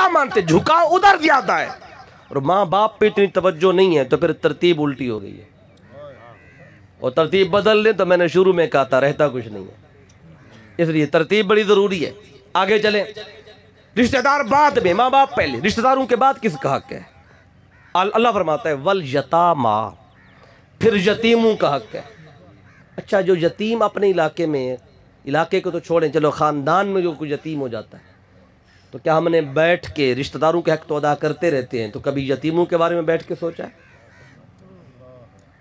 माता मानते, झुकाव उधर ज्यादा है, और माँ बाप पे इतनी तवज्जो नहीं है, तो फिर तरतीब उल्टी हो गई है। और तरतीब बदल लें तो मैंने शुरू में कहा था रहता कुछ नहीं है, इसलिए तरतीब बड़ी जरूरी है। आगे चलें, रिश्तेदार बाद में, माँ बाप पहले, रिश्तेदारों के बाद किसका हक है? अल्लाह फरमाता है वल यतामा, फिर यतीमों का हक है। अच्छा, जो यतीम अपने इलाके में, इलाके को तो छोड़ें, चलो ख़ानदान में जो कोई यतीम हो जाता है, तो क्या हमने बैठ के रिश्तेदारों के हक तो अदा करते रहते हैं, तो कभी यतीमों के बारे में बैठ के सोचा है?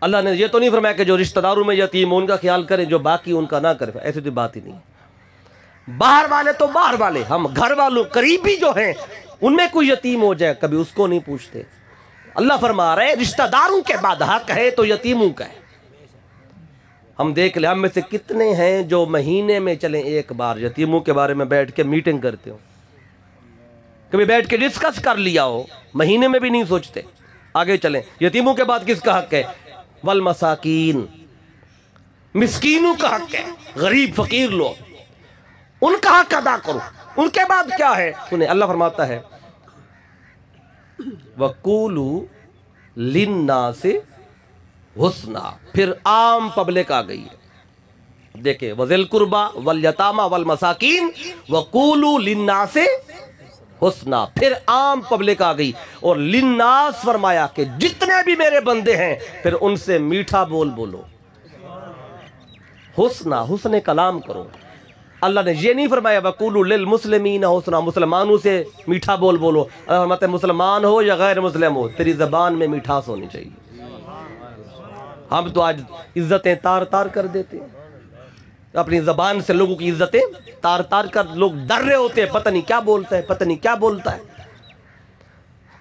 अल्लाह ने ये तो नहीं फरमाया कि जो रिश्तेदारों में यतीम हो उनका ख्याल करें, जो बाकी उनका ना करें। ऐसी तो बात ही नहीं। बाहर वाले तो बाहर वाले, हम घर वालों करीबी जो हैं उनमें कोई यतीम हो जाए, कभी उसको नहीं पूछते। अल्लाह फरमा रहे रिश्तेदारों के बाद हक है तो यतीमों का है। हम देख ले, हम में से कितने हैं जो महीने में चलें एक बार यतीमों के बारे में बैठ के मीटिंग करते हो, कभी बैठ के डिस्कस कर लिया हो, महीने में भी नहीं सोचते। आगे चलें, यतीमों के बाद किसका हक है? वल मसाकीन, मिस्कीनों का हक है, गरीब फकीर लोग, उनका हक अदा करो। उनके बाद क्या है सुने, अल्लाह फरमाता है वकूलू लिन्नासे हुस्ना, फिर आम पब्लिक आ गई है। देखे, वज़िल कुर्बा वल यतामा वल मसाकीन वकूलू लिन्नासे हुस्ना, फिर आम पब्लिक आ गई। और लिन्नास फरमाया कि जितने भी मेरे बंदे हैं फिर उनसे मीठा बोल बोलो, हुस्ना, हुस्ने कलाम करो। अल्लाह ने ये नहीं फरमाया वकूलू लिल मुस्लिमीन हुस्ना, मुसलमानों से मीठा बोल बोलो। अल्लाह फरमाते मुसलमान हो या गैर मुस्लिम हो, तेरी ज़बान में मिठास होनी चाहिए। हम तो आज इज्जतें तार तार कर देते हैं, अपनी ज़बान से लोगों की इज्जतें तार तार कर, लोग डर रहे होते हैं, पता नहीं क्या बोलता है, पता नहीं क्या बोलता है।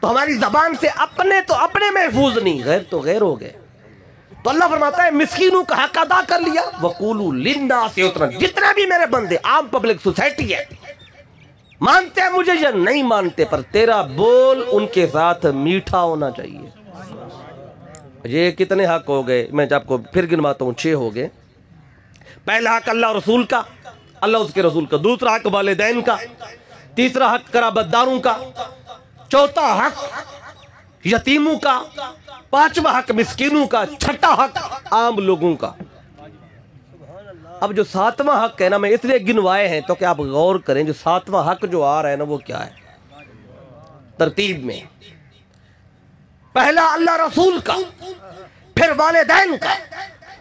तो हमारी ज़बान से अपने तो अपने महफूज नहीं, गैर तो गैर हो गए। तो अल्लाह फरमाता है मिस्कीनों का हक अदा कर लिया। वकूलू लिन्नास, उतना जितने भी मेरे बंदे, आम पब्लिक सोसाइटी है, मानते हैं मुझे या नहीं मानते, पर तेरा बोल उनके साथ मीठा होना चाहिए। ये कितने हक हो गए, मैं आपको फिर गिनवाता हूँ, 6 हो गए। पहला हक अल्लाह रसूल का, अल्लाह उसके रसूल का। दूसरा हक वालिदैन का। तीसरा हक कराबतदारों का। चौथा हक यतीमों का। पांचवा हक मिस्कीनों का। छठा हक आम लोगों का। अब जो 7वां हक है ना, मैं इसलिए गिनवाए हैं तो क्या आप गौर करें, जो 7वां हक जो आ रहा है ना वो क्या है तरतीब में। पहला अल्लाह रसूल का, फिर वालिदैन का,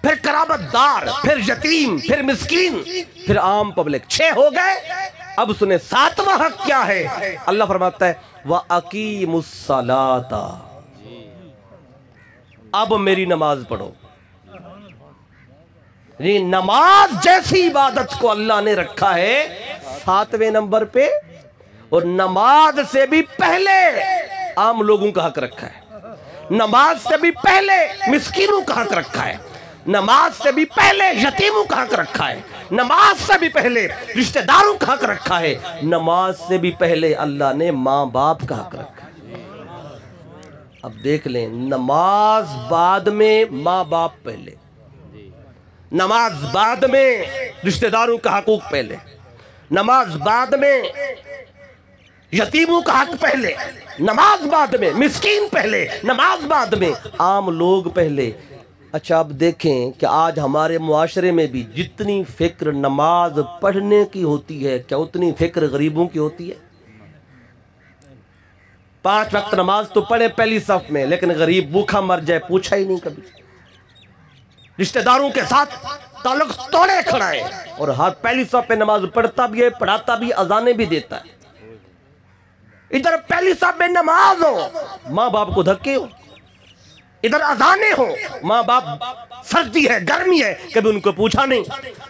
फिर कराबतदार, फिर यतीम, फिर मिस्कीन, फिर आम पब्लिक। 6 हो गए। अब सुने 7वां हक क्या है। अल्लाह फरमाता है व अकीमुस्सलाता, अब मेरी नमाज पढ़ो। ये नमाज जैसी इबादत को अल्लाह ने रखा है 7वें नंबर पे, और नमाज से भी पहले आम लोगों का हक रखा है, नमाज से भी पहले मिस्कीनों का हक रखा है, नमाज से भी पहले यतीमों का हक रखा है, नमाज से भी पहले रिश्तेदारों का हक रखा है, नमाज से भी पहले अल्लाह ने माँ बाप का हक रखा है। अब देख लें, नमाज बाद में, माँ बाप पहले, नमाज बाद में, रिश्तेदारों का हकूक पहले, नमाज बाद में, यतीमों का हक पहले, नमाज बाद में, मिस्कीन पहले, नमाज बाद में, आम लोग पहले। अच्छा, अब देखें कि आज हमारे मुआशरे में भी जितनी फिक्र नमाज पढ़ने की होती है, क्या उतनी फिक्र गरीबों की होती है? 5 वक्त नमाज तो पढ़े पहली सफ में, लेकिन गरीब भूखा मर जाए पूछा ही नहीं कभी। रिश्तेदारों के साथ ताल्लुक तोड़े खड़ा है, और हर पहली सफ पे नमाज पढ़ता भी है, पढ़ाता भी, अजाने भी देता है। इधर पहली सफ में नमाज हो, माँ बाप को धक्के हो, इधर अजाने हो, माँ बाप, सर्दी है, गर्मी है, कभी उनको पूछा नहीं,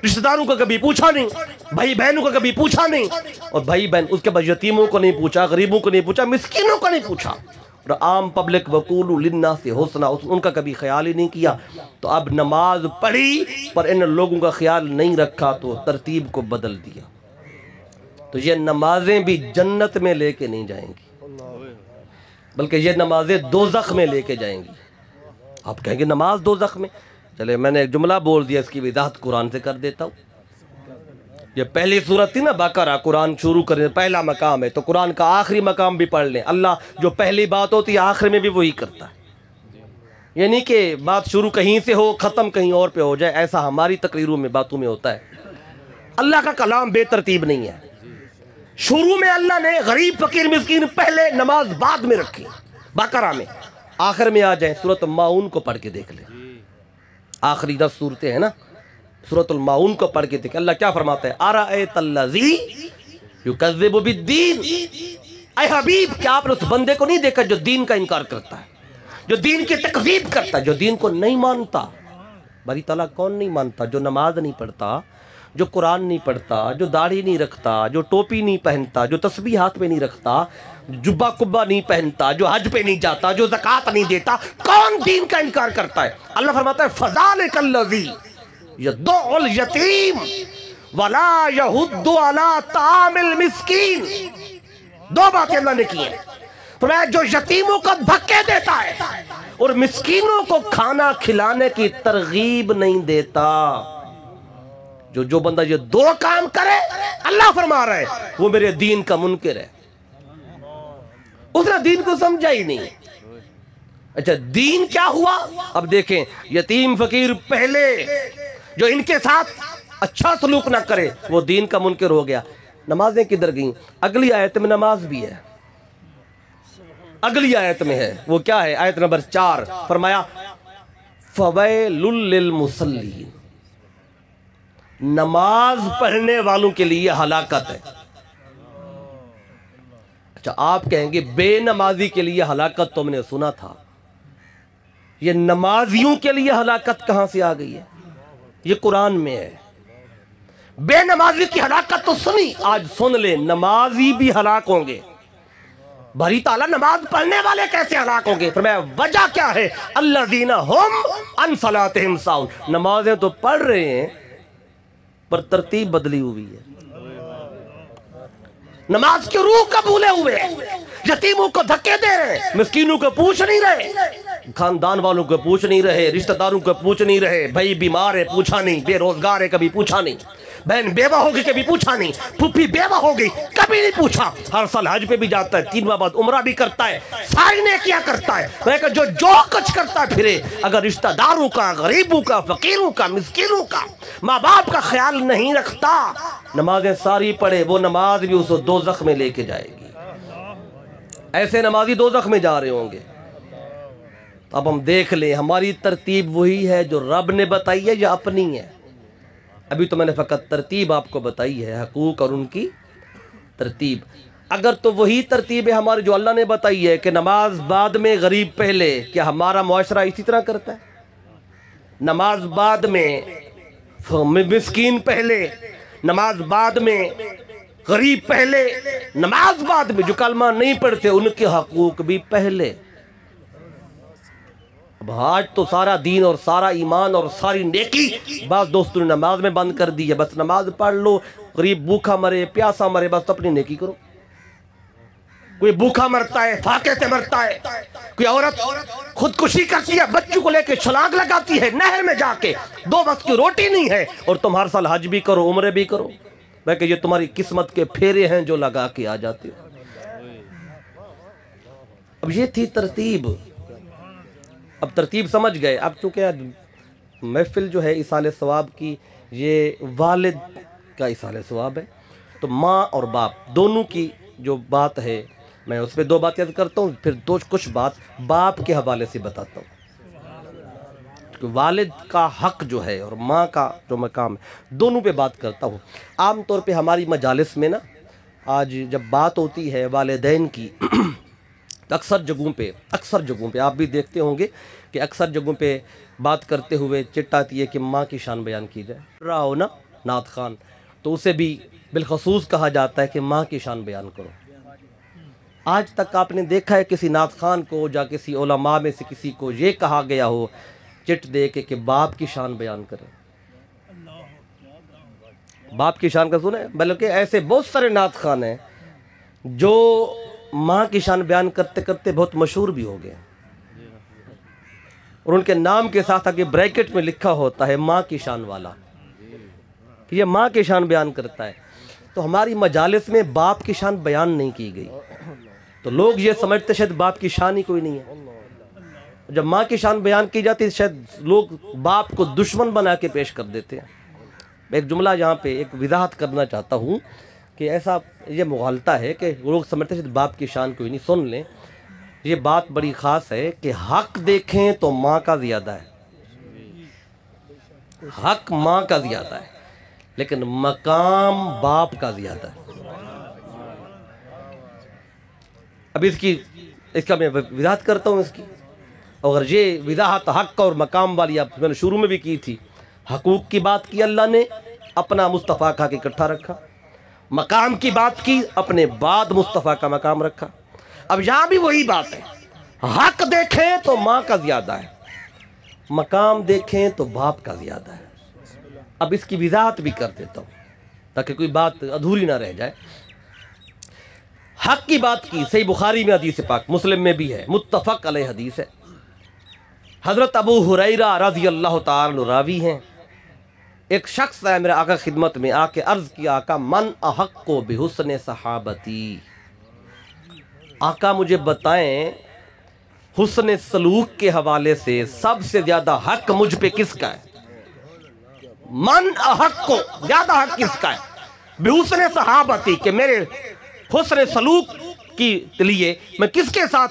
रिश्तेदारों को कभी पूछा नहीं, भाई बहनों को कभी पूछा नहीं, और भाई बहन उसके बाद यतीमों को नहीं पूछा, गरीबों को नहीं पूछा, मिस्कीनों को नहीं पूछा, और आम पब्लिक वकूलू लिन्नासी हुस्ना, उनका कभी ख्याल ही नहीं किया। तो अब नमाज पढ़ी पर इन लोगों का ख्याल नहीं रखा, तो तरतीब को बदल दिया। तो ये नमाजें भी जन्नत में लेके नहीं जाएंगी, बल्कि ये नमाजें दोज़ख में लेके जाएंगी। आप कहेंगे नमाज दोज़ख में, चले मैंने एक जुमला बोल दिया, इसकी वजाहत कुरान से कर देता हूँ। ये पहली सूरत थी ना बकरा, कुरान शुरू करने पहला मकाम है, तो कुरान का आखिरी मकाम भी पढ़ लें। अल्लाह जो पहली बात होती है आखिर में भी वही करता है, यानी कि बात शुरू कहीं से हो ख़त्म कहीं और पे हो जाए, ऐसा हमारी तकरीरों में बातों में होता है। अल्लाह का कलाम बेतरतीब नहीं है। शुरू में अल्लाह ने गरीब फकीर मिस्कीन पहले, नमाज बाद में रखी बकरा में, आखिर में आ जाए सूरत माऊन को पढ़ के देख ले। आखिरी 10 सूरतें हैं ना, सूरतुल माऊन को पढ़ के देखें। अल्लाह क्या फरमाता है, अराअयतल्लज़ी युकज़्ज़िबु बिद्दीन। ऐ हबीब, क्या आपने उस बंदे को नहीं देखा जो दीन का इनकार करता है, जो दीन की तकज़ीब करता है, जो दीन को नहीं मानता। बारी ताला कौन नहीं मानता? जो नमाज नहीं पढ़ता, जो कुरान नहीं पढ़ता, जो दाढ़ी नहीं रखता, जो टोपी नहीं पहनता, जो तस्बीह हाथ में नहीं रखता, जुब्बा कुब्बा नहीं पहनता, जो हज पे नहीं जाता, जो ज़कात नहीं देता, कौन दीन का इनकार करता है? अल्लाह फरमाता है फ़ज़ालिकल्लज़ी यदुल यतीम वला यहुद्दु अला तामिल मिस्कीन। 2 बातें अल्लाह ने की हैं। फरमाया जो यतीमों को धक्के देता है और मिस्कीनों को खाना खिलाने की तरगीब नहीं देता। जो बंदा ये 2 काम करे, अल्लाह फरमा रहा है वो मेरे दीन का मुनकिर है। उसने दीन को समझा ही नहीं। अच्छा, दीन क्या हुआ? अब देखें, यतीम फकीर पहले, जो इनके साथ अच्छा सलूक ना करे वो दीन का मुनकिर हो गया। नमाजें किधर गई? अगली आयत में नमाज भी है, अगली आयत में है। वो क्या है? आयत नंबर 4, फरमाया फवैलुल लिल मुसल्लीन। नमाज पढ़ने वालों के लिए हलाकत है। अच्छा, आप कहेंगे बेनमाजी के लिए हलाकत तो हमने सुना था, ये नमाजियों के लिए हलाकत कहां से आ गई है? ये कुरान में है। बेनमाजी की हलाकत तो सुनी, आज सुन ले, नमाजी भी हलाक होंगे। भरी ताला नमाज पढ़ने वाले कैसे हलाक होंगे? फरमाया वजह क्या है? अल्लज़ीना हुम अन सलातिहिम साहुन। नमाजें तो पढ़ रहे हैं पर तरतीब बदली हुई है। नमाज की रूह का भूले हुए, यतीमों को धक्के दे रहे, मिस्कीनों को पूछ नहीं रहे, खानदान वालों को पूछ नहीं रहे, रिश्तेदारों को पूछ नहीं रहे। भाई बीमार है, पूछा नहीं, बेरोजगार है, कभी पूछा नहीं, बहन बेवा होगी, कभी पूछा नहीं, फूफी बेवा होगी, कभी नहीं पूछा। हर साल हज पे भी जाता है, 3 माह बाद उम्रा भी करता है, सारी नेकियां करता है। मैं जो कुछ करता है फिरे, अगर रिश्तेदारों का, गरीबों का, फकीरों का, मिस्कीनों का, माँ बाप का ख्याल नहीं रखता, नमाजें सारी पढ़े, वो नमाज भी उसको दोज़ख में लेके जाएगी। ऐसे नमाजी दोज़ख में जा रहे होंगे। तो अब हम देख लें, हमारी तरतीब वही है जो रब ने बताई है या अपनी है? अभी तो मैंने फ़कत तरतीब आपको बताई है, हकूक़ और उनकी तरतीब। अगर तो वही तरतीब है हमारी जो अल्लाह ने बताई है कि नमाज बाद में गरीब पहले, क्या हमारा मुआशरा इसी तरह करता है? नमाज बाद में मिस्कीन पहले, नमाज बाद में गरीब पहले, नमाज बाद में जो कलमा नहीं पढ़ते उनके हकूक़ भी पहले। अब आज तो सारा दीन और सारा ईमान और सारी नेकी बस दोस्तों ने नमाज में बंद कर दी है। बस नमाज पढ़ लो, गरीब भूखा मरे, प्यासा मरे, बस अपनी नेकी करो। कोई भूखा मरता है, फाके से मरता है, कोई औरत खुदकुशी करती है, बच्चों को लेकर छलांग लगाती है नहर में जाके, 2 वक्त की रोटी नहीं है, और तुम हर साल हज भी करो, उम्रे भी करो। मैं ये तुम्हारी किस्मत के फेरे हैं जो लगा के आ जाते हो। अब ये थी तरतीब। अब तरतीब समझ गए। अब चूँकि महफिल जो है इसाले सवाब की, ये वालिद का इसाले सवाब है, तो माँ और बाप दोनों की जो बात है मैं उस पर 2 बात याद करता हूँ, फिर कुछ बात बाप के हवाले से बताता हूँ। वालिद का हक जो है और माँ का जो मकाम है, दोनों पे बात करता हूँ। आम तौर पे हमारी मजालिस में ना, आज जब बात होती है वालिदैन की तो अक्सर जगहों पे आप भी देखते होंगे कि अक्सर जगहों पे बात करते हुए चिट आती है कि माँ की शान बयान की जाए। रहा हो ना नात खान, तो उसे भी बिलखसूस कहा जाता है कि माँ की शान बयान करो। आज तक आपने देखा है किसी नात खान को या किसी उलमा में से किसी को ये कहा गया हो चिट दे के कि बाप की शान बयान करें? बाप की शान का सुना है? बल्कि ऐसे बहुत सारे नात खान हैं जो माँ की शान बयान करते करते बहुत मशहूर भी हो गए, और उनके नाम के साथ आगे ब्रैकेट में लिखा होता है माँ की शान वाला। कि ये माँ की शान बयान करता है। तो हमारी मजालिस में बाप की शान बयान नहीं की गई, तो लोग ये समझते शायद बाप की शान ही कोई नहीं है। जब माँ की शान बयान की जाती है शायद लोग बाप को दुश्मन बना के पेश कर देते हैं। मैं एक जुमला यहाँ पे एक वजाहत करना चाहता हूँ कि ऐसा ये मुगालता है कि लोग समझते हैं बाप की शान कोई नहीं। सुन लें, ये बात बड़ी ख़ास है कि हक देखें तो माँ का ज़्यादा है, हक माँ का ज़्यादा है, लेकिन मकाम बाप का ज़्यादा है। अब इसका मैं वजाहत करता हूँ इसकी। अगर ये वजाहत हक और मकाम वाली आप मैंने शुरू में भी की थी, हकूक़ की बात की अल्लाह ने, अपना मुस्तफ़ा खा के इकट्ठा रखा। मकाम की बात की, अपने बाद मुस्तफ़ा का मकाम रखा। अब यहाँ भी वही बात है, हक देखें तो माँ का ज़्यादा है, मकाम देखें तो बाप का ज़्यादा है। अब इसकी वजाहत भी कर देता हूँ ताकि कोई बात अधूरी ना रह जाए। हक की बात की, सही बुखारी में हदीस पाक, मुस्लिम में भी है, मुत्तफ़क़ अलैह हदीस है। हज़रत अबू हुरैरा रज़ी अल्लाह ताला रावी हैं। एक शख्स है मेरे आका खिदमत में आके अर्ज़ किया, आका मन अहक्को बिहुस्ने सहाबती, आका मुझे बताएं हुस्न सलूक के हवाले से सबसे ज़्यादा हक मुझ पे किसका है? मन अहक्को, ज़्यादा हक किसका है? बिहुस्ने सहाबती, के मेरे हुस्न सलूक के लिए मैं किसके साथ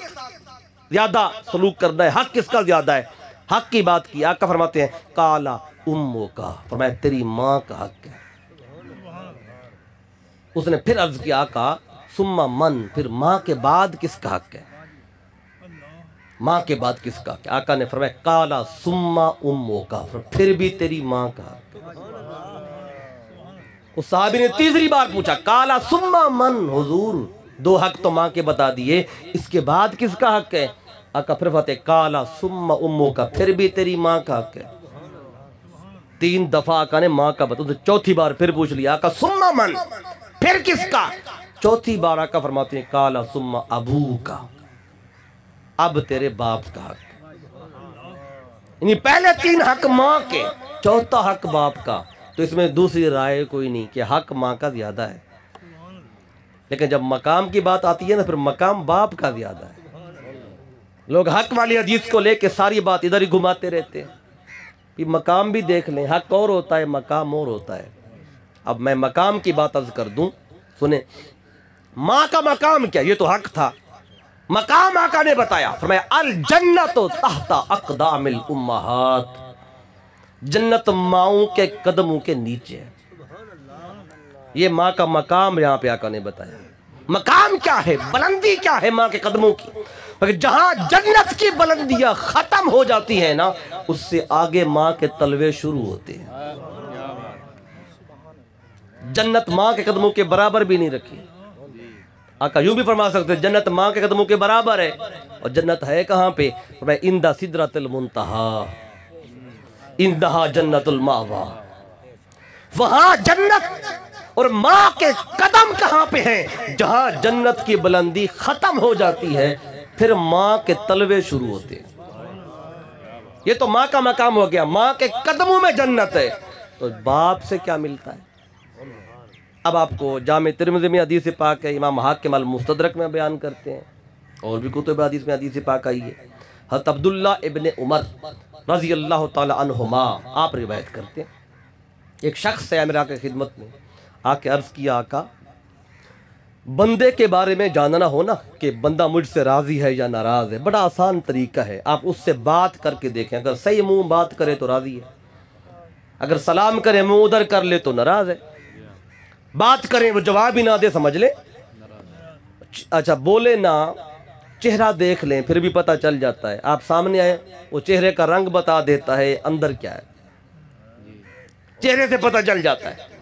ज़्यादा सलूक करना है, हक किसका ज़्यादा है? हक की बात की, आका फरमाते हैं काला उम्मो का, फरमाया तेरी माँ का हक है। उसने फिर अर्ज किया, आका सुम्मा मन, फिर माँ के बाद किसका हक है? माँ के बाद किसका हक है? आका ने फरमाया काला सुम्मा उम्मो का, फिर भी तेरी माँ का हक है। उस साहबी ने तीसरी बार पूछा, काला सुम्मा मन, हुजूर दो हक तो माँ के बता दिए, इसके बाद किसका हक है? आका फिर फते काला सुम्मा उम्मो का, फिर भी तेरी माँ का हक है। तीन दफा आका ने माँ का बता, तो चौथी बार फिर पूछ लिया, आका सुम्मा मन, फिर किसका? चौथी बार आका फरमाते हैं काला सुम्मा अबू का, अब तेरे बाप का हक। यानी पहले तीन हक माँ के, चौथा हक बाप का। तो इसमें दूसरी राय कोई नहीं कि हक माँ का ज्यादा है, लेकिन जब मकाम की बात आती है ना, फिर मकाम बाप का ज्यादा है। लोग हक वाली हदीस को लेके सारी बात इधर ही घुमाते रहते हैं कि मकाम भी देख लें, हक और होता है, मकाम और होता है। अब मैं मकाम की बात अर्ज कर दूं, सुने। माँ का मकाम क्या? ये तो हक था। मकाम आका ने बताया, फरमाया अल जन्नतो तहता अक़दामिल उम्महात, जन्नत माओं के कदमों के नीचे है। ये माँ का मकाम यहाँ पे आका ने बताया। मकाम क्या है, बुलंदी क्या है माँ के कदमों की? जहां जन्नत की बुलंदियां खत्म हो जाती है ना, उससे आगे माँ के तलवे शुरू होते हैं। जन्नत माँ के कदमों के बराबर भी नहीं रखी। आका यूं भी फरमा सकते हैं जन्नत माँ के कदमों के बराबर है। और जन्नत है कहाँ पे? मैं इंदा सिदरतुल मुंतहा, इंदहा जन्नतुल मावा। वहां जन्नत और माँ के कदम कहाँ पे हैं? जहां जन्नत की बुलंदी खत्म हो जाती है, फिर माँ के तलवे शुरू होते हैं। ये तो माँ का मकाम हो गया, माँ के कदमों में जन्नत है। तो बाप से क्या मिलता है? अब आपको जामे तिरमिज़ी में हदीस पाक है, इमाम हाकिम अल मुस्तदरक में बयान करते हैं, और भी कुतुब हदीस में हदीस पाक आई है। हज़रत अब्दुल्ला इब्ने उमर रज़ी अल्लाह ताला अन्हुमा आप रिवायत करते हैं, एक शख्स है मेरे आके खिदमत में आके अर्ज़ किया, आका बंदे के बारे में जानना हो ना कि बंदा मुझसे राज़ी है या नाराज़ है, बड़ा आसान तरीका है। आप उससे बात करके देखें, अगर सही मुंह बात करे तो राज़ी है, अगर सलाम करे मुंह उधर कर ले तो नाराज़ है, बात करें वो जवाब ही ना दे समझ ले, अच्छा बोले ना, चेहरा देख लें फिर भी पता चल जाता है। आप सामने आए, वो चेहरे का रंग बता देता है अंदर क्या है, चेहरे से पता चल जाता है।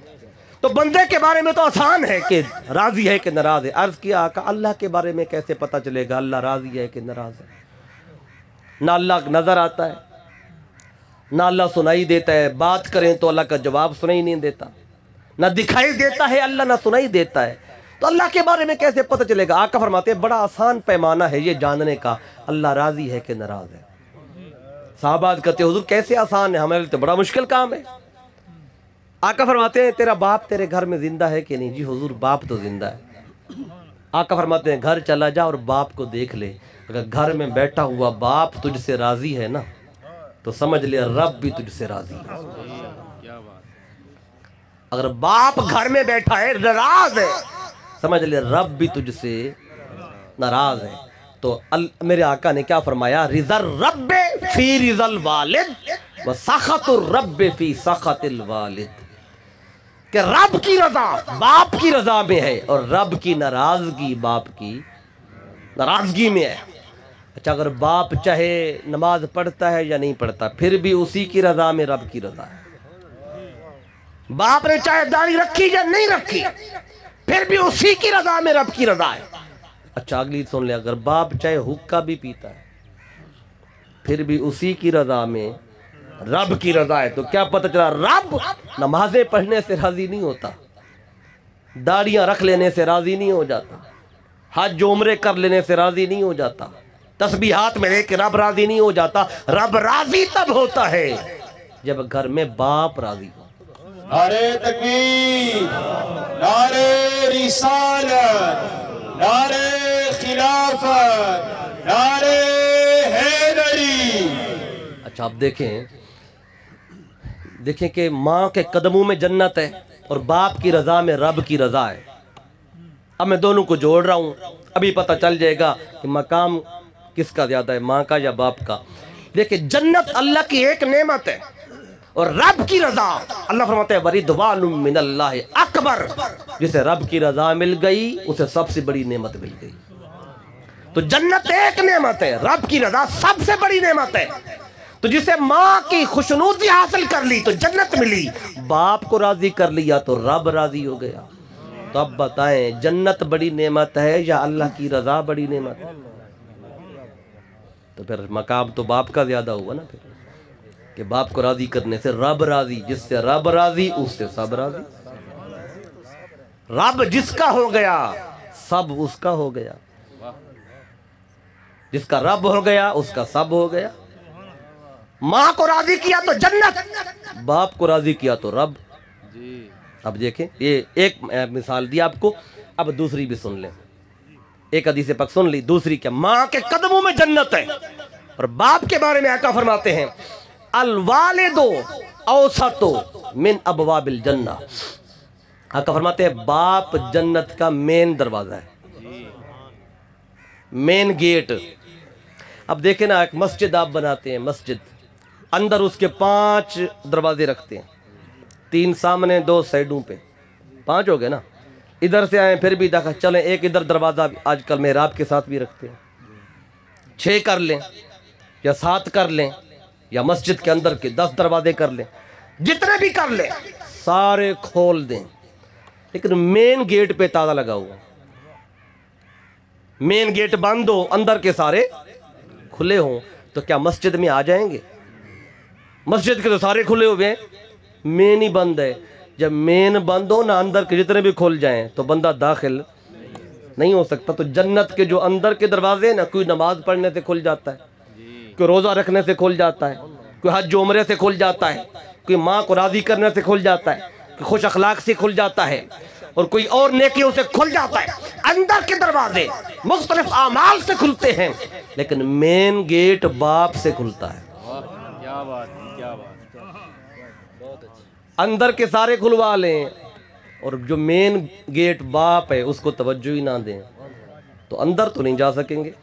तो बंदे के बारे में तो आसान है कि राजी है कि नाराज है। अर्ज किया, आका अल्लाह के बारे में कैसे पता चलेगा अल्लाह राजी है कि नाराज है? ना अल्लाह नजर आता है, ना अल्लाह सुनाई देता है, बात करें तो अल्लाह का जवाब सुनाई नहीं देता, ना दिखाई देता है अल्लाह, ना सुनाई देता है, तो अल्लाह के बारे में कैसे पता चलेगा? आका फरमाते हैं बड़ा आसान पैमाना है ये जानने का, अल्लाह राजी है कि नाराज है। साहबाज कहते हुजूर कैसे आसान है, हमारे लिए तो बड़ा मुश्किल काम है। आका फरमाते हैं तेरा बाप तेरे घर में जिंदा है कि नहीं? जी हुजूर बाप तो जिंदा है। आका फरमाते हैं घर चला जा और बाप को देख ले, अगर घर में बैठा हुआ बाप तुझसे राजी है ना तो समझ ले रब भी तुझसे राजी है। अगर बाप घर में बैठा है नाराज है, समझ ले रब भी तुझसे नाराज है। तो मेरे आका ने क्या फरमाया? रिज़ल रब्बे फी रिज़ल वालिद व सख़तुर रब्बे फी सख़तिल वालिद, कि रब की रजा बाप की रजा में है और रब की नाराजगी बाप की नाराजगी में है। अच्छा, अगर बाप चाहे नमाज पढ़ता है या नहीं पढ़ता फिर भी उसी की रजा में रब की रजा है। बाप ने चाहे दाढ़ी रखी या नहीं रखी फिर भी उसी की रजा में रब की रजा है। अच्छा, अगली सुन ले, अगर बाप चाहे हुक्का भी पीता है फिर भी उसी की रजा में रब की रजा है। तो क्या पता चला? रब नमाजें पढ़ने से राजी नहीं होता, दाढ़ियां रख लेने से राजी नहीं हो जाता, हज उम्रे कर लेने से राजी नहीं हो जाता, तस्बीहात में लेके रब राजी नहीं हो जाता। रब राजी तब होता है जब घर में बाप राजी हो। नारे तकबीर, नारे रिसालत, नारे खिलाफत, नारे हैदरी। अच्छा, आप देखें कि माँ के कदमों में जन्नत है और बाप की रजा में रब की रजा है। अब मैं दोनों को जोड़ रहा हूँ, अभी पता चल जाएगा कि मकाम किसका ज्यादा है, माँ का या बाप का। देखिए, जन्नत अल्लाह की एक नेमत है और रब की रजा, अल्लाह फरमाते हैं वरिदवानुम मिनल्लाहि अकबर, जिसे रब की रजा मिल गई उसे सबसे बड़ी नेमत मिल गई। तो जन्नत एक नेमत है, रब की रजा सबसे बड़ी नेमत है। तो जिसे माँ की खुशनूदी हासिल कर ली तो जन्नत मिली, बाप को राजी कर लिया तो रब राजी हो गया। तो अब बताएं, जन्नत बड़ी नेमत है या अल्लाह की रजा बड़ी नेमत है? तो फिर मकाम तो बाप का ज्यादा हुआ ना फिर, कि बाप को राजी करने से रब राजी, जिससे रब राजी उससे सब राजी। रब जिसका हो गया सब उसका हो गया, जिसका रब हो गया उसका सब हो गया। माँ को राजी किया तो जन्नत, बाप को राजी किया तो रब। अब देखें, ये एक मिसाल दी आपको, अब दूसरी भी सुन लें। एक हदीस पाक सुन ली, दूसरी क्या? माँ के कदमों में जन्नत है और बाप के बारे में आका फरमाते हैं अल वालिदो औसतो मिन अबवाबिल जन्ना। आका फरमाते हैं बाप जन्नत का मेन दरवाजा है, मेन गेट। अब देखें ना, एक मस्जिद आप बनाते हैं, मस्जिद अंदर उसके 5 दरवाजे रखते हैं, 3 सामने 2 साइडों पे, 5 हो गए ना। इधर से आए फिर भी देखा चलें एक इधर दरवाज़ा आजकल मेहराब के साथ भी रखते हैं, 6 कर लें या 7 कर लें या मस्जिद के अंदर के 10 दरवाजे कर लें, जितने भी कर लें सारे खोल दें, लेकिन मेन गेट पे ताला लगा हुआ। मेन गेट बंद हो, अंदर के सारे खुले हों, तो क्या मस्जिद में आ जाएंगे? मस्जिद के तो सारे खुले हुए हैं, मेन ही बंद है। जब मेन बंद हो ना, अंदर के जितने भी खुल जाएं तो बंदा दाखिल नहीं हो सकता। तो जन्नत के जो अंदर के दरवाजे ना, कोई नमाज पढ़ने से खुल जाता है, कोई रोज़ा रखने से खुल जाता है, कोई हज उम्रे से खुल जाता है, कोई माँ को राज़ी करने से खुल जाता है, कोई खुश अखलाक से खुल जाता है और कोई और नेकियों से खुल जाता है। अंदर के दरवाजे मुख्तलिफ आमाल से खुलते हैं, लेकिन मेन गेट बाप से खुलता है। क्या बात, क्या बात। अंदर के सारे खुलवा लें और जो मेन गेट बाप है उसको तवज्जो ही ना दें तो अंदर तो नहीं जा सकेंगे।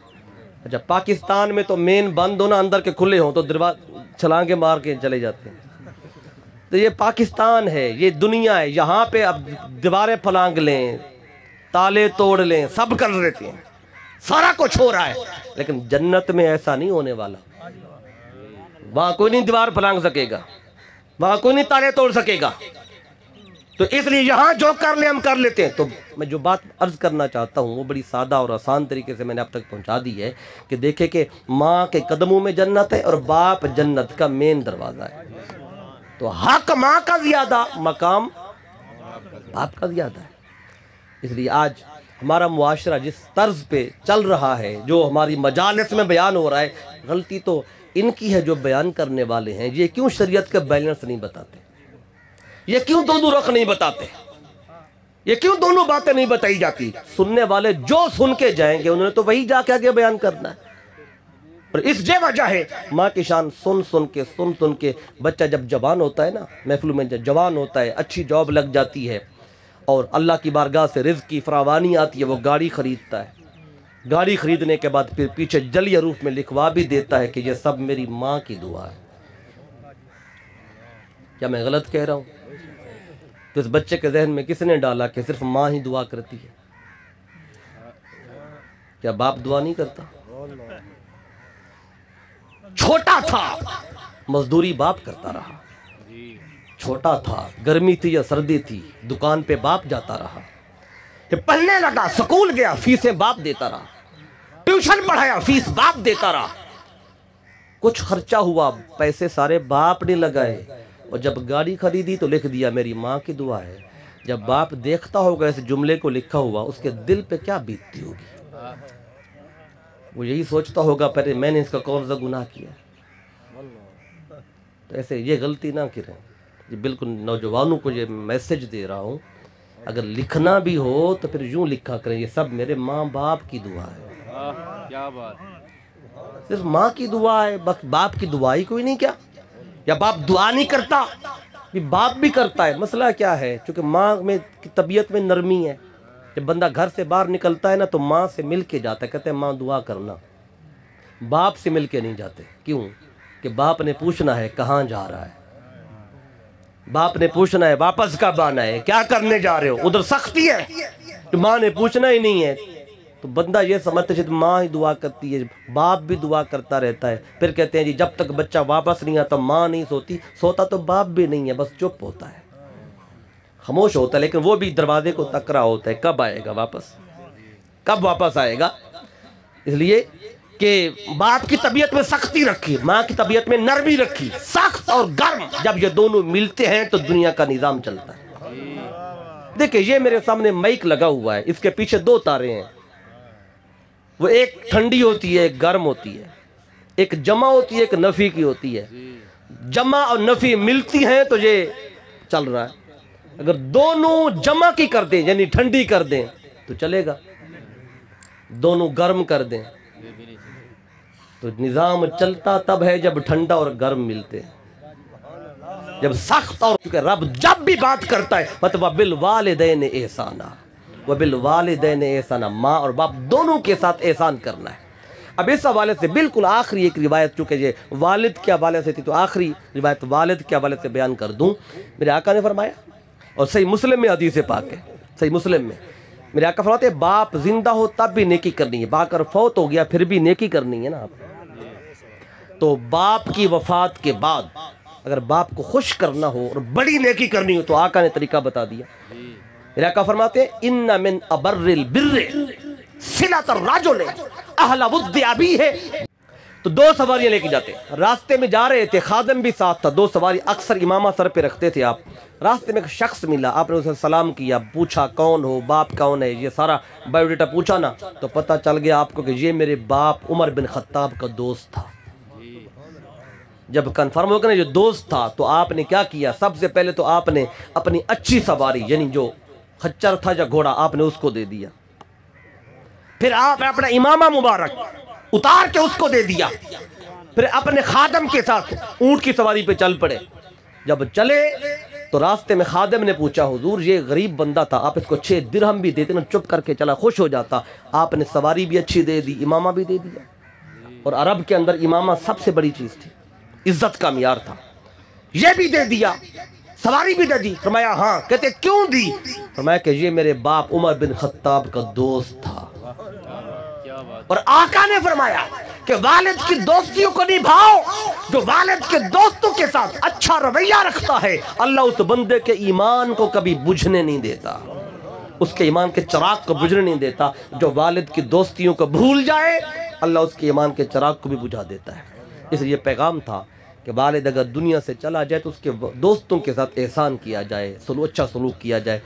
अच्छा, पाकिस्तान में तो मेन बंद हो ना, अंदर के खुले हों तो दरवाजे छलांगे मार के चले जाते हैं। तो ये पाकिस्तान है, ये दुनिया है, यहाँ पे अब दीवारें फलांग लें, ताले तोड़ लें, सब कर देते हैं, सारा कुछ हो रहा है। लेकिन जन्नत में ऐसा नहीं होने वाला। वहाँ कोई नहीं दीवार फलांग सकेगा, वहाँ कोई नहीं ताले तोड़ सकेगा। तो इसलिए यहाँ जो कर ले हम कर लेते हैं। तो मैं जो बात अर्ज करना चाहता हूँ वो बड़ी सादा और आसान तरीके से मैंने आप तक पहुँचा दी है कि देखे कि माँ के कदमों में जन्नत है और बाप जन्नत का मेन दरवाज़ा है। तो हक माँ का ज़्यादा, मकाम बाप का ज़्यादा है। इसलिए आज हमारा मुआशरा जिस तर्ज पे चल रहा है, जो हमारी मजालिस में बयान हो रहा है, गलती तो इनकी है जो बयान करने वाले हैं। ये क्यों शरीयत का बैलेंस नहीं बताते? ये क्यों दोनों रुख नहीं बताते, ये क्यों दोनों बातें नहीं बताई जाती? सुनने वाले जो सुन के जाएंगे उन्होंने तो वही जाके आगे बयान करना है। और इस जे वजह है माँ की शान सुन सुन के बच्चा जब जवान होता है ना, महफिल में जब जवान होता है, अच्छी जॉब लग जाती है और अल्लाह की बारगाह से रिज़्क़ की फरावानी आती है, वो गाड़ी ख़रीदता है। गाड़ी ख़रीदने के बाद फिर पीछे जलिया रूप में लिखवा भी देता है कि ये सब मेरी माँ की दुआ है। क्या मैं गलत कह रहा हूँ? तो इस बच्चे के जहन में किसने डाला कि सिर्फ माँ ही दुआ करती है? क्या बाप दुआ नहीं करता? छोटा था मजदूरी बाप करता रहा, छोटा था गर्मी थी या सर्दी थी दुकान पे बाप जाता रहा, पढ़ने लगा स्कूल गया फीसें बाप देता रहा, ट्यूशन पढ़ाया फीस बाप देता रहा, कुछ खर्चा हुआ पैसे सारे बाप ने लगाए, और जब गाड़ी खरीदी तो लिख दिया मेरी माँ की दुआ है। जब बाप देखता होगा इस जुमले को लिखा हुआ उसके दिल पे क्या बीतती होगी? वो यही सोचता होगा पहले मैंने इसका कौन सा गुनाह किया। तो ऐसे ये गलती ना करें। ये बिल्कुल नौजवानों को ये मैसेज दे रहा हूँ, अगर लिखना भी हो तो फिर यूँ लिखा करें ये सब मेरे माँ बाप की दुआ है। क्या बात, सिर्फ माँ की दुआ है, बस बाप की दुआ ही कोई नहीं क्या? या बाप दुआ नहीं करता? बाप भी करता है। मसला क्या है, क्योंकि माँ में की तबीयत में नरमी है। जब बंदा घर से बाहर निकलता है ना तो माँ से मिल के जाता है, कहते हैं माँ दुआ करना। बाप से मिल के नहीं जाते। क्यों? कि बाप ने पूछना है कहाँ जा रहा है, बाप ने पूछना है वापस कब आना है, क्या करने जा रहे हो, उधर सख्ती है। तो माँ ने पूछना ही नहीं है तो बंदा ये समझते है माँ ही दुआ करती है, बाप भी दुआ करता रहता है। फिर कहते हैं जी जब तक बच्चा वापस नहीं आता माँ नहीं सोती। सोता तो बाप भी नहीं है, बस चुप होता है, खामोश होता है, लेकिन वो भी दरवाजे को तक रहा होता है कब आएगा वापस, कब वापस आएगा। इसलिए कि बाप की तबीयत में सख्ती रखी, माँ की तबीयत में नरमी रखी, सख्त और गर्म। जब ये दोनों मिलते हैं तो दुनिया का निज़ाम चलता है। देखिए ये मेरे सामने माइक लगा हुआ है, इसके पीछे दो तारे हैं, वो एक ठंडी होती है एक गर्म होती है, एक जमा होती है एक नफ़ी की होती है। जमा और नफ़ी मिलती हैं तो ये चल रहा है। अगर दोनों जमा की कर दें यानी ठंडी कर दें तो चलेगा, दोनों गर्म कर दें तो निज़ाम चलता तब है जब ठंडा और गर्म मिलते हैं। जब सख्त और, क्योंकि रब जब भी बात करता है मतलब बिल वालिदैन एहसाना, वह बिल वालिदैन एहसाना, माँ और बाप दोनों के साथ एहसान करना है। अब इस हवाले से बिल्कुल आखिरी एक रिवायत, चूँकि ये वालिद के हवाले से थी तो आखिरी रिवायत वालिद के हवाले से बयान कर दूँ। मेरे आका ने फरमाया, और सही मुस्लिम में हदीस पाक है, सही मुस्लिम में मेरे आका फरमाते हैं बाप जिंदा हो तब भी नेकी करनी है, बाप अगर फौत हो गया फिर भी नेकी करनी है ना। आप तो बाप की वफात के बाद अगर बाप को खुश करना हो और बड़ी नेकी करनी हो तो आका ने तरीका बता दिया। मेरे आका फरमाते हैं इन्ना मिन अबर्रिल बिर्रि सिलतुर राजुल अहला वुद्दि अबी है। तो दो सवारियां लेके जाते, रास्ते में जा रहे थे, खादम भी साथ था, दो सवारी अक्सर इमामा सर पे रखते थे। आप रास्ते में एक शख्स मिला, आपने उसे सलाम किया, पूछा कौन हो, बाप कौन है, ये सारा बायोडाटा पूछा ना तो पता चल गया आपको कि ये मेरे बाप उमर बिन खत्ताब का दोस्त था। जब कन्फर्म हो गया ना ये दोस्त था तो आपने क्या किया, सबसे पहले तो आपने अपनी अच्छी सवारी यानी जो खच्चर था या घोड़ा आपने उसको दे दिया, फिर आपने अपना इमामा मुबारक उतार के उसको दे दिया, फिर अपने खादम के साथ ऊंट की सवारी पे चल पड़े। जब चले तो रास्ते में खादम ने पूछा हुजूर ये गरीब बंदा था, आप इसको 6 दिरहम भी देते ना, चुप करके चला, खुश हो जाता। आपने सवारी भी अच्छी दे दी, इमामा भी दे दिया। और अरब के अंदर इमामा सबसे बड़ी चीज़ थी, इज्जत का मियार था। ये भी दे दिया, सवारी भी दे दी। फरमाया हाँ। कहते क्यों दी? फरमाया कि ये मेरे बाप उमर बिन खत्ताब का दोस्त था। और आका ने फरमाया कि वालिद की दोस्तियों को निभाओ, जो वालिद के दोस्तों के साथ अच्छा रवैया रखता है अल्लाह उस बंदे के ईमान को कभी बुझने नहीं देता, उसके ईमान के चिराग को बुझने नहीं देता। जो वालिद की दोस्तियों को भूल जाए अल्लाह उसके ईमान के चिराग को भी बुझा देता है। इसलिए पैगाम था कि वालिद अगर दुनिया से चला जाए तो उसके दोस्तों के साथ एहसान किया जाए, अच्छा सलूक किया जाए।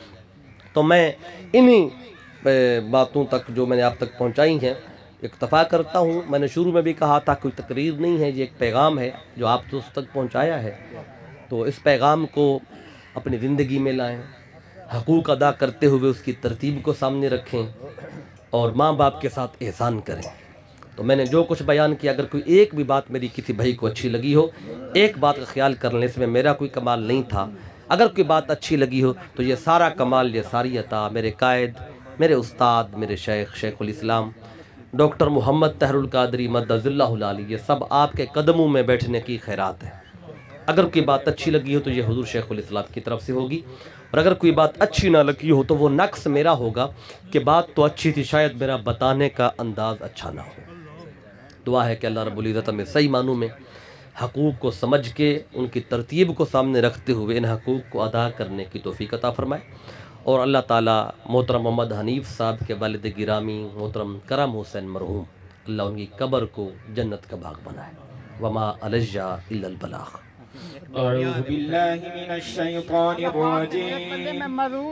तो मैं इन्हीं बातों तक जो मैंने आप तक पहुंचाई हैं इक्तफ़ा करता हूँ। मैंने शुरू में भी कहा था कोई तकरीर नहीं है, ये एक पैगाम है जो आप उस तक पहुँचाया है। तो इस पैगाम को अपनी ज़िंदगी में लाएं, हकूक़ अदा करते हुए उसकी तरतीब को सामने रखें और माँ बाप के साथ एहसान करें। तो मैंने जो कुछ बयान किया, अगर कोई एक भी बात मेरी किसी भाई को अच्छी लगी हो, एक बात का ख्याल कर लें, इसमें मेरा कोई कमाल नहीं था। अगर कोई बात अच्छी लगी हो तो ये सारा कमाल, ये सारी अता मेरे कायद, मेरे उस्ताद, मेरे शेखुल इस्लाम डॉक्टर मोहम्मद तहरुल कादरी मद्दज़िल्लाहुल आली, ये सब आपके कदमों में बैठने की खैरात है। अगर कोई बात अच्छी लगी हो तो ये हुजूर शेखुल इस्लाम की तरफ से होगी, और अगर कोई बात अच्छी ना लगी हो तो वो नक्स मेरा होगा कि बात तो अच्छी थी, शायद मेरा बताने का अंदाज़ अच्छा ना हो। दुआ है कि अल्लाह रब्बुल इज़्ज़त में सही मानों में हकूक़ को समझ के उनकी तरतीब को सामने रखते हुए इन हकूक़ को अदा करने की तौफ़ीक़ अता फ़रमाए। और अल्लाह ताला मोहतरम मोहम्मद हनीफ़ साहब के वालिद गिरामी मोहतरम करम हुसैन मरहूम, अल्लाह उनकी कब्र को जन्नत का बाग बनाए। वमा अलैया इल्लल बलाग। अऊज़ु बिल्लाहि मिनश शैतानिर रजीम।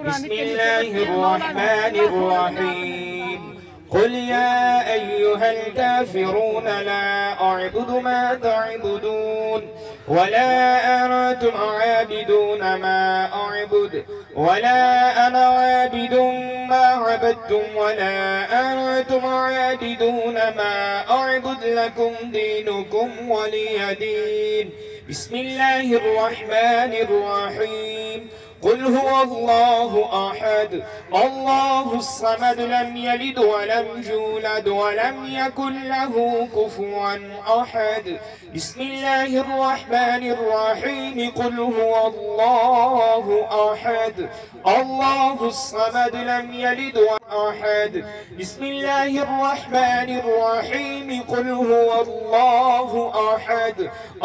बिस्मिल्लाहिर रहमानिर रहीम। क़ुल या अय्युहल काफ़िरून ला अअबुदु मा तअबुदून वला अंतुम आबिदून मा अअबुदु वला अना आबिदुम मा अबदतुम वला अंतुम आबिदून मा अअबुदु लकुम दीनुकुम वलिय दीन। बिस्मिल्लाहिर रहमानिर रहीम। क़ुल हुवल्लाहु अहद अल्लाहुस समद लम यलिद वलम यूलद वलम यकुल लहू कुफुवन अहद। बिस्मिल्लाहिर रहमानिर रहीम। क़ुल हुवल्लाहु अहद अल्लाहुस समद लम यलिद अहद। बिस्मिल्लाहिर रहमानिर रहीम। क़ुल हुवल्लाहु अहद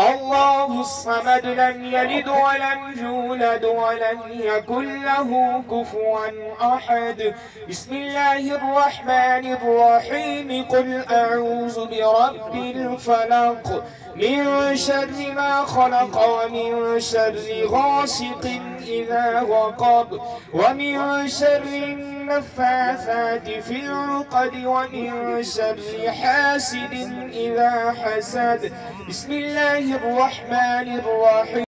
अल्लाहुस समद लम यलिद वलम यूलद वलम यकुल लहू कुफुवन अहद। बिस्मिल्लाहिर रहमानिर रहीम। क़ुल अऊज़ु बिरब्बिल फलक़ मिन शर्रि मा खलक़ व मिन शर्रि गासिक़िन इज़ा वक़ब व मिन शर्रि नफ़्फ़ाथाति फ़िल उक़द व मिन शर्रि हासिदिन इज़ा हसद। बिस्मिल्लाहिर रहमानिर रहीम।